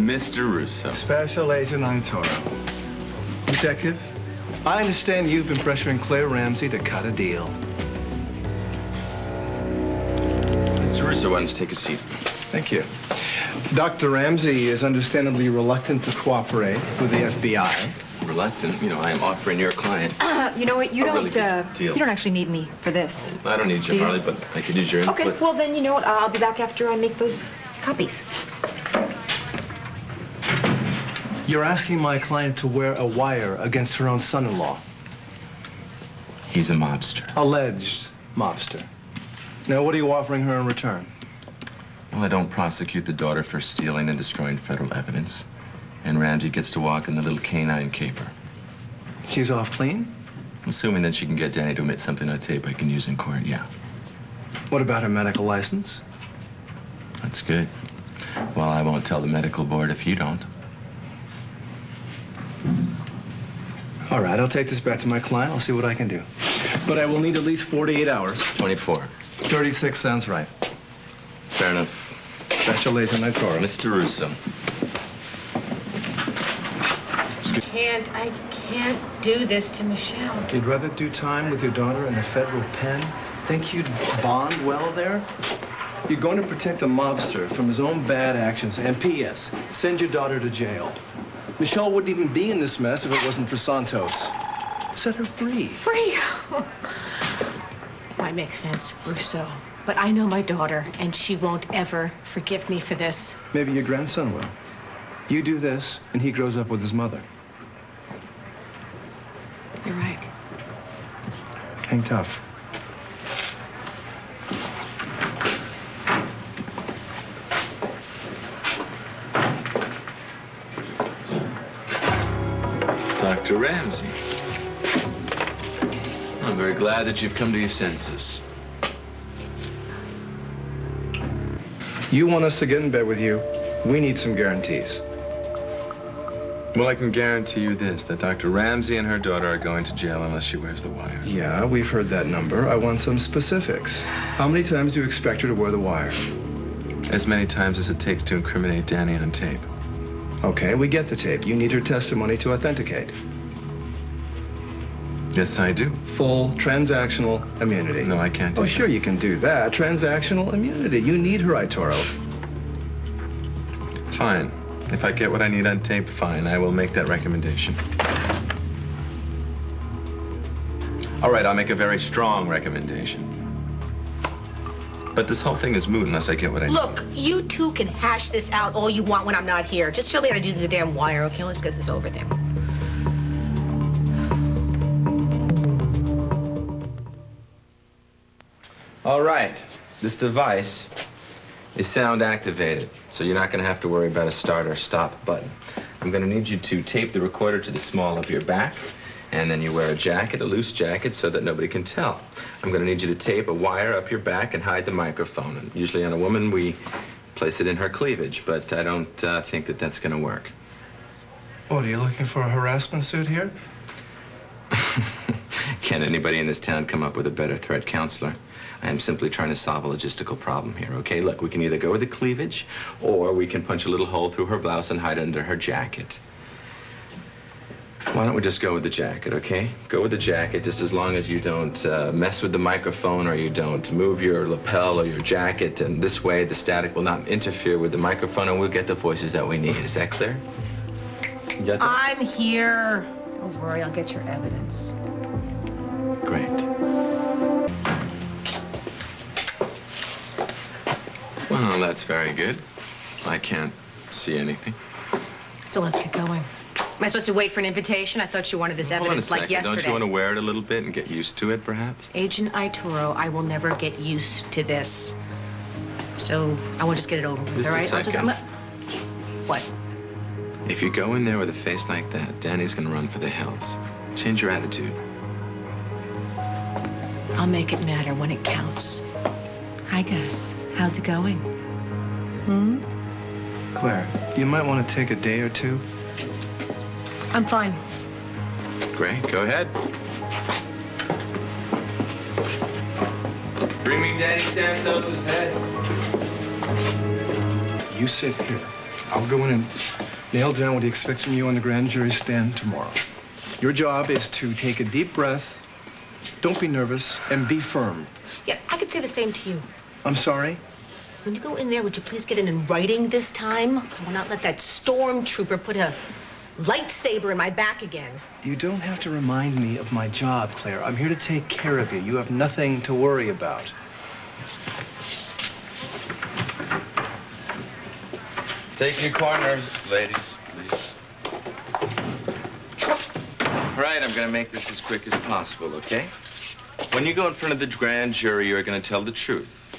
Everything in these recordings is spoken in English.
Mr. Russo. Special Agent Toro. Detective, I understand you've been pressuring Claire Ramsey to cut a deal. Mr. Russo, why don't you take a seat? Thank you. Dr. Ramsey is understandably reluctant to cooperate with the FBI. Reluctant? You know, I am offering your client. You know what? You don't deal. you don't actually need me for this. I don't need you, Harley, but I could use your input. Okay, well then, you know what? I'll be back after I make those copies. You're asking my client to wear a wire against her own son-in-law. He's a mobster. Alleged mobster. Now, what are you offering her in return? Well, I don't prosecute the daughter for stealing and destroying federal evidence. And Ramsey gets to walk in the little canine caper. She's off clean? Assuming that she can get Danny to admit something on tape I can use in court, yeah. What about her medical license? That's good. Well, I won't tell the medical board if you don't. All right, I'll take this back to my client. I'll see what I can do. But I will need at least 48 hours. 24. 36 sounds right. Fair enough. Special Agent Toro. Mr. Russo. I can't do this to Michelle. You'd rather do time with your daughter in a federal pen? Think you'd bond well there? You're going to protect a mobster from his own bad actions. And P.S., send your daughter to jail. Michelle wouldn't even be in this mess if it wasn't for Santos. Set her free. Free? Might make sense, Russo. But I know my daughter, and she won't ever forgive me for this. Maybe your grandson will. You do this, and he grows up with his mother. You're right. Hang tough. Dr. Ramsey. I'm very glad that you've come to your senses. You want us to get in bed with you, we need some guarantees. Well, I can guarantee you this, that Dr. Ramsey and her daughter are going to jail unless she wears the wire. Yeah, we've heard that number. I want some specifics. How many times do you expect her to wear the wire? As many times as it takes to incriminate Danny on tape. Okay, we get the tape. You need her testimony to authenticate. Yes, I do. Full transactional immunity. No, I can't do Oh, that. sure, you can do that. Transactional immunity. You need her, Toro. Fine. If I get what I need on tape, fine. I will make that recommendation. All right, I'll make a very strong recommendation. But this whole thing is moot unless I get what I need. Look, you two can hash this out all you want when I'm not here. Just tell me how to use the damn wire, okay? Let's get this over there. All right. This device is sound activated, so you're not going to have to worry about a start or stop button. I'm going to need you to tape the recorder to the small of your back, and then you wear a jacket, a loose jacket, so that nobody can tell. I'm going to need you to tape a wire up your back and hide the microphone. And usually on a woman, we place it in her cleavage, but I don't think that that's going to work. What, are you looking for a harassment suit here? Can't anybody in this town come up with a better threat counselor? I am simply trying to solve a logistical problem here, okay? Look, we can either go with the cleavage, or we can punch a little hole through her blouse and hide under her jacket. Why don't we just go with the jacket, okay? Go with the jacket, just as long as you don't mess with the microphone or you don't move your lapel or your jacket, and this way the static will not interfere with the microphone and we'll get the voices that we need. Is that clear? You got that? I'm here. Don't worry, I'll get your evidence. Great. Well, that's very good. I can't see anything. So let's get going. Am I supposed to wait for an invitation? I thought you wanted this Hold on a evidence like second. yesterday. Don't you want to wear it a little bit and get used to it, perhaps? Agent Toro, I will never get used to this. So I will just get it over with, Just all a right? second. What? If you go in there with a face like that, Danny's gonna run for the hills. Change your attitude. I'll make it matter when it counts. Hi, Gus. How's it going? Claire, you might want to take a day or two. I'm fine. Great, go ahead. Bring me Danny Santos's head. You sit here. I'll go in and nail down what he expects from you on the grand jury stand tomorrow. Your job is to take a deep breath, don't be nervous, and be firm. Yeah, I could say the same to you. I'm sorry? When you go in there, would you please get in writing this time? I will not let that stormtrooper put a lightsaber in my back again. You don't have to remind me of my job, Claire. I'm here to take care of you. You have nothing to worry about. Take your corners, ladies, please. Right, I'm going to make this as quick as possible, okay? When you go in front of the grand jury, you're going to tell the truth.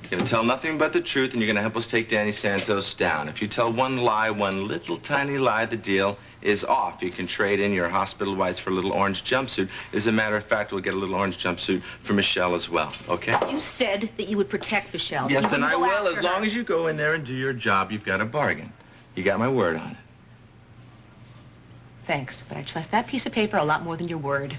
You're going to tell nothing but the truth, and you're going to help us take Danny Santos down. If you tell one lie, one little tiny lie, the deal is off. You can trade in your hospital whites for a little orange jumpsuit. As a matter of fact, we'll get a little orange jumpsuit for Michelle as well, okay? You said that you would protect Michelle. Yes, and I will. As long her. as you go in there and do your job, you've got a bargain. You got my word on it. Thanks, but I trust that piece of paper a lot more than your word.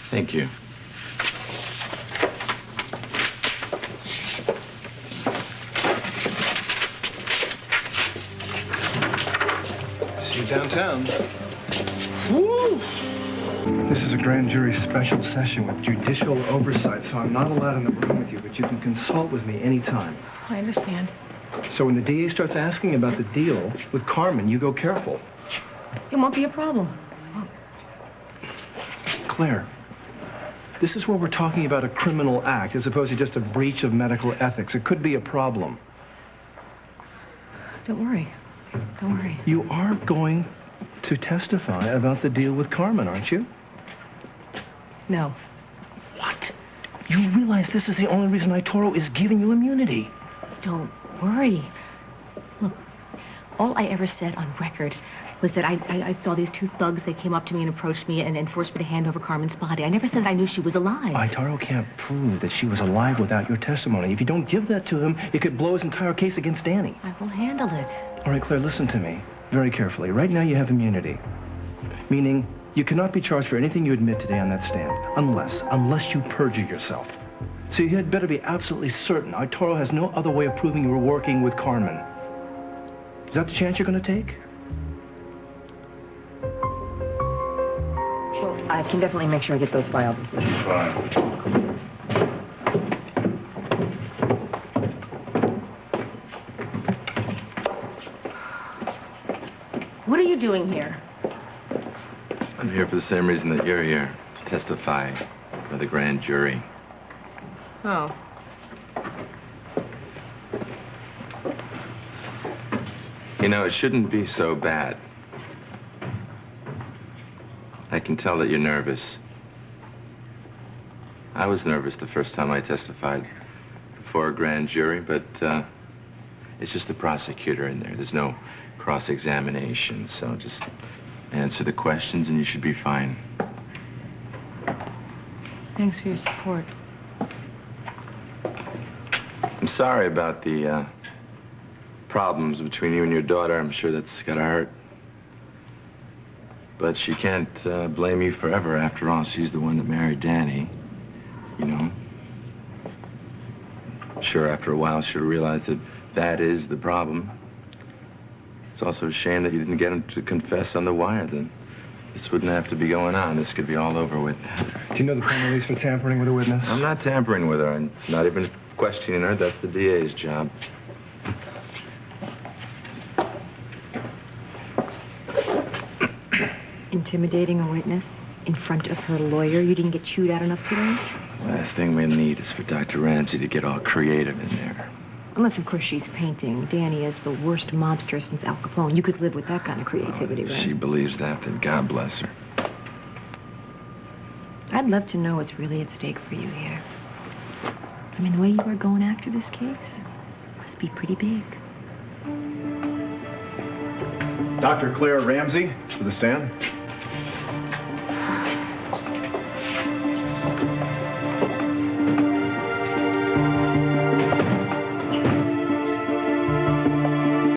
Thank you. See you downtown. Woo! This is a grand jury special session with judicial oversight, so I'm not allowed in the room with you, but you can consult with me anytime. I understand. So when the DA starts asking about the deal with Carmen, you go careful. It won't be a problem. Claire, this is where we're talking about a criminal act as opposed to just a breach of medical ethics. It could be a problem. Don't worry. Don't worry. You are going to testify about the deal with Carmen, aren't you? No. What? You realize this is the only reason Itoro is giving you immunity. Don't worry. Look, all I ever said on record was that I saw these two thugs. They came up to me and approached me and forced me to hand over Carmen's body. I never said that I knew she was alive. Itaro can't prove that she was alive without your testimony. If you don't give that to him, it could blow his entire case against Danny. I will handle it. All right, Claire, listen to me very carefully. Right now you have immunity, meaning you cannot be charged for anything you admit today on that stand, unless you perjure yourself. So you had better be absolutely certain Itaro has no other way of proving you were working with Carmen. Is that the chance you're going to take? Well, I can definitely make sure I get those filed. Fine. What are you doing here? I'm here for the same reason that you're here. To testify for the grand jury. Oh. You know, it shouldn't be so bad. I can tell that you're nervous. I was nervous the first time I testified before a grand jury, but it's just the prosecutor in there. There's no cross-examination, so just answer the questions and you should be fine. Thanks for your support. I'm sorry about the problems between you and your daughter. I'm sure that's gotta hurt. But she can't blame you forever. After all, she's the one that married Danny, you know. Sure, after a while, she'll realize that that is the problem. It's also a shame that you didn't get him to confess on the wire, then. This wouldn't have to be going on. This could be all over with. Do you know the penalties for tampering with a witness? I'm not tampering with her. I'm not even questioning her. That's the DA's job. Intimidating a witness in front of her lawyer? You didn't get chewed out enough today? Last thing we need is for Dr. Ramsey to get all creative in there. Unless, of course, she's painting Danny as the worst mobster since Al Capone. You could live with that kind of creativity, If right? she believes that, then God bless her. I'd love to know what's really at stake for you here. I mean, the way you are going after this case must be pretty big. Dr. Claire Ramsey, to the stand.